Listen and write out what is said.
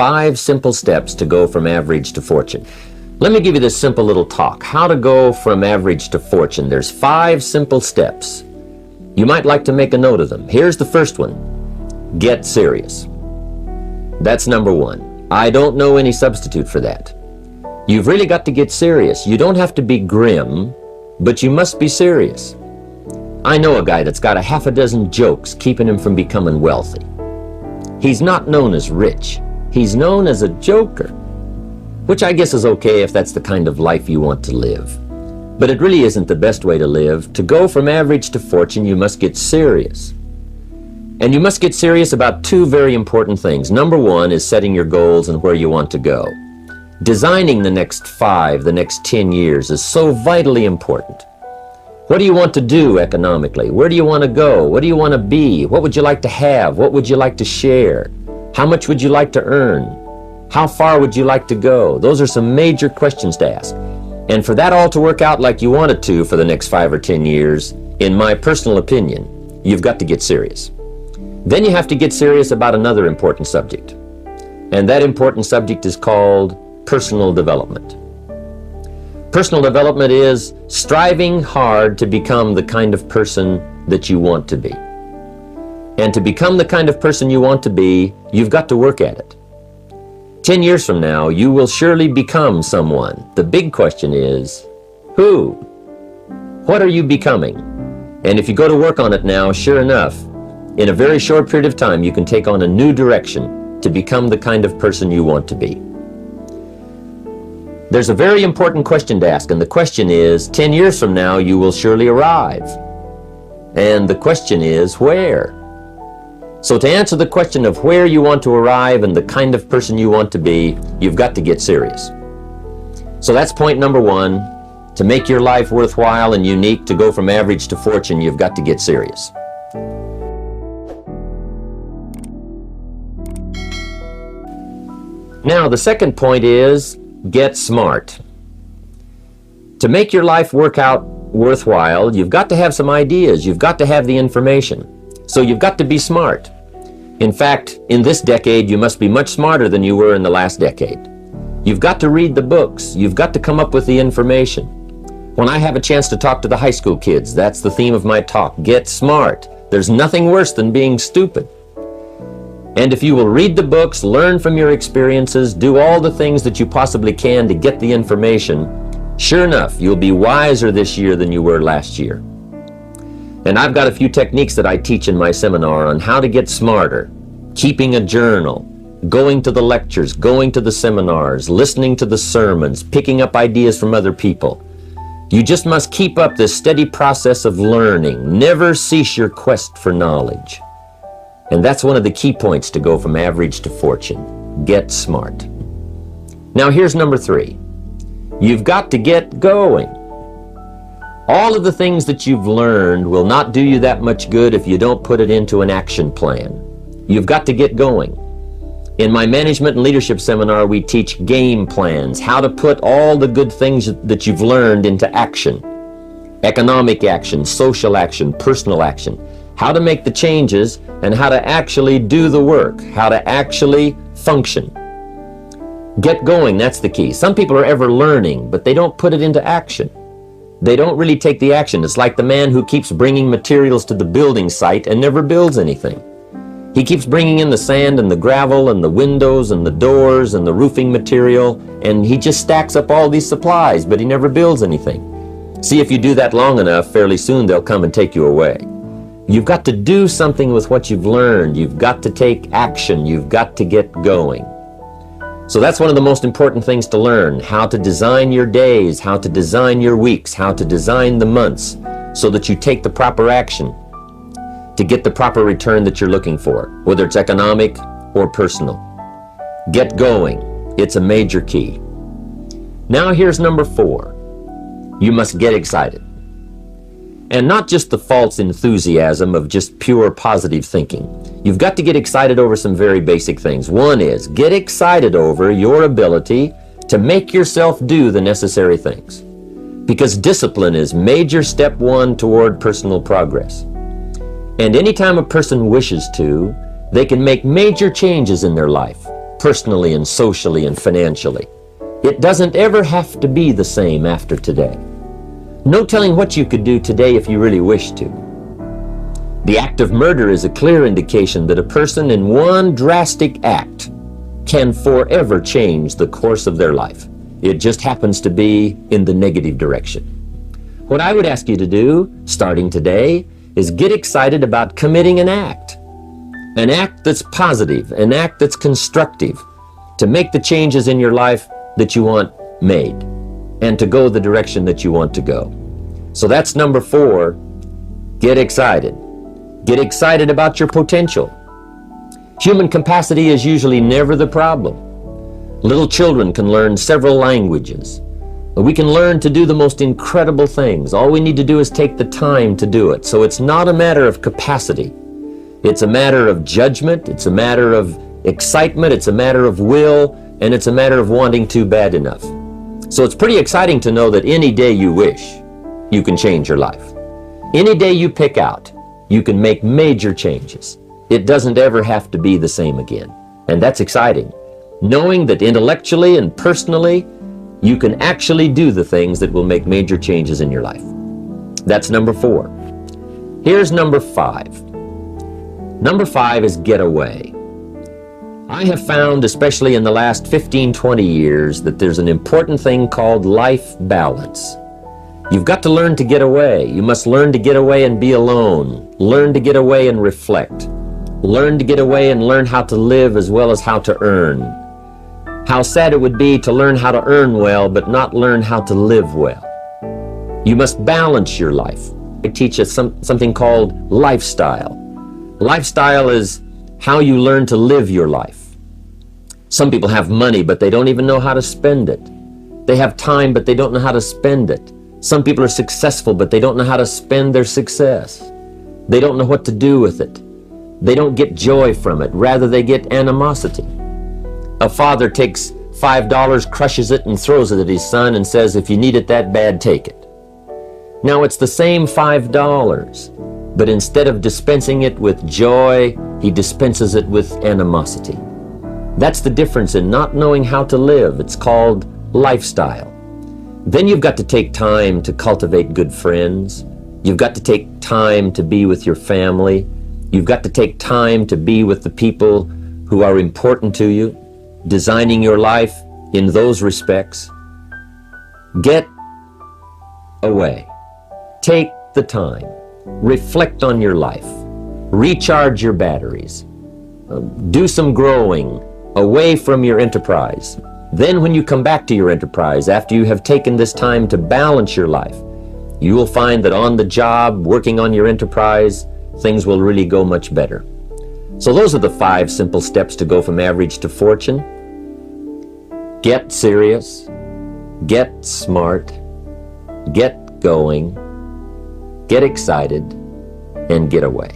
5 simple steps to go from average to fortune. Let me give you this simple little talk. How to go from average to fortune. There's 5 simple steps. You might like to make a note of them. Here's the first one. Get serious. That's number 1. I don't know any substitute for that. You've really got to get serious. You don't have to be grim, but you must be serious. I know a guy that's got a half a dozen jokes keeping him from becoming wealthy. He's not known as rich. He's known as a joker, which I guess is okay if that's the kind of life you want to live. But it really isn't the best way to live. To go from average to fortune, you must get serious. And you must get serious about 2 very important things. Number 1 is setting your goals and where you want to go. Designing the next 5, the next 10 years is so vitally important. What do you want to do economically? Where do you want to go? What do you want to be? What would you like to have? What would you like to share? How much would you like to earn? How far would you like to go? Those are some major questions to ask. And for that all to work out like you want it to for the next 5 or 10 years, in my personal opinion, you've got to get serious. Then you have to get serious about another important subject. And that important subject is called personal development. Personal development is striving hard to become the kind of person that you want to be. And to become the kind of person you want to be, you've got to work at it. 10 years from now, you will surely become someone. The big question is, who? What are you becoming? And if you go to work on it now, sure enough, in a very short period of time, you can take on a new direction to become the kind of person you want to be. There's a very important question to ask, and the question is, 10 years from now, you will surely arrive. And the question is, where? So to answer the question of where you want to arrive and the kind of person you want to be, you've got to get serious. So that's point number 1. To make your life worthwhile and unique, to go from average to fortune, you've got to get serious. Now, the second point is, get smart. To make your life work out worthwhile, you've got to have some ideas. You've got to have the information. So you've got to be smart. In fact, in this decade, you must be much smarter than you were in the last decade. You've got to read the books. You've got to come up with the information. When I have a chance to talk to the high school kids, that's the theme of my talk. Get smart. There's nothing worse than being stupid. And if you will read the books, learn from your experiences, do all the things that you possibly can to get the information, sure enough, you'll be wiser this year than you were last year. And I've got a few techniques that I teach in my seminar on how to get smarter. Keeping a journal, going to the lectures, going to the seminars, listening to the sermons, picking up ideas from other people. You just must keep up this steady process of learning. Never cease your quest for knowledge. And that's one of the key points to go from average to fortune. Get smart. Now here's number 3. You've got to get going. All of the things that you've learned will not do you that much good if you don't put it into an action plan. You've got to get going. In my management and leadership seminar, we teach game plans, how to put all the good things that you've learned into action. Economic action, social action, personal action. How to make the changes and how to actually do the work, how to actually function. Get going, that's the key. Some people are ever learning, but they don't put it into action. They don't really take the action. It's like the man who keeps bringing materials to the building site and never builds anything. He keeps bringing in the sand and the gravel and the windows and the doors and the roofing material, and he just stacks up all these supplies, but he never builds anything. See, if you do that long enough, fairly soon they'll come and take you away. You've got to do something with what you've learned. You've got to take action. You've got to get going. So that's one of the most important things to learn, how to design your days, how to design your weeks, how to design the months, so that you take the proper action to get the proper return that you're looking for, whether it's economic or personal. Get going. It's a major key. Now here's number 4. You must get excited. And not just the false enthusiasm of just pure positive thinking. You've got to get excited over some very basic things. One is, get excited over your ability to make yourself do the necessary things. Because discipline is major step 1 toward personal progress. And anytime a person wishes to, they can make major changes in their life. personally and socially and financially. It doesn't ever have to be the same after today. No telling what you could do today if you really wish to. The act of murder is a clear indication that a person in one drastic act can forever change the course of their life. It just happens to be in the negative direction. What I would ask you to do, starting today, is get excited about committing an act that's positive, an act that's constructive, to make the changes in your life that you want made, and to go the direction that you want to go. So that's number 4, get excited. Get excited about your potential. Human capacity is usually never the problem. Little children can learn several languages. We can learn to do the most incredible things. All we need to do is take the time to do it. So it's not a matter of capacity. It's a matter of judgment. It's a matter of excitement. It's a matter of will. And it's a matter of wanting to bad enough. So it's pretty exciting to know that any day you wish, you can change your life. Any day you pick out, you can make major changes. It doesn't ever have to be the same again. And that's exciting. Knowing that intellectually and personally, you can actually do the things that will make major changes in your life. That's number 4. Here's number 5. Number 5 is get away. I have found, especially in the last 15, 20 years, that there's an important thing called life balance. You've got to learn to get away. You must learn to get away and be alone. Learn to get away and reflect. Learn to get away and learn how to live as well as how to earn. How sad it would be to learn how to earn well, but not learn how to live well. You must balance your life. I teach us something called lifestyle. Lifestyle is how you learn to live your life. Some people have money, but they don't even know how to spend it. They have time, but they don't know how to spend it. Some people are successful, but they don't know how to spend their success. They don't know what to do with it. They don't get joy from it. Rather, they get animosity. A father takes $5, crushes it, and throws it at his son and says, if you need it that bad, take it. Now, it's the same $5, but instead of dispensing it with joy, he dispenses it with animosity. That's the difference in not knowing how to live. It's called lifestyle. Then you've got to take time to cultivate good friends. You've got to take time to be with your family. You've got to take time to be with the people who are important to you, designing your life in those respects. Get away. Take the time. Reflect on your life. Recharge your batteries. Do some growing away from your enterprise. Then when you come back to your enterprise, after you have taken this time to balance your life, you will find that on the job, working on your enterprise, things will really go much better. So those are the 5 simple steps to go from average to fortune. Get serious, get smart, get going, get excited, and get away.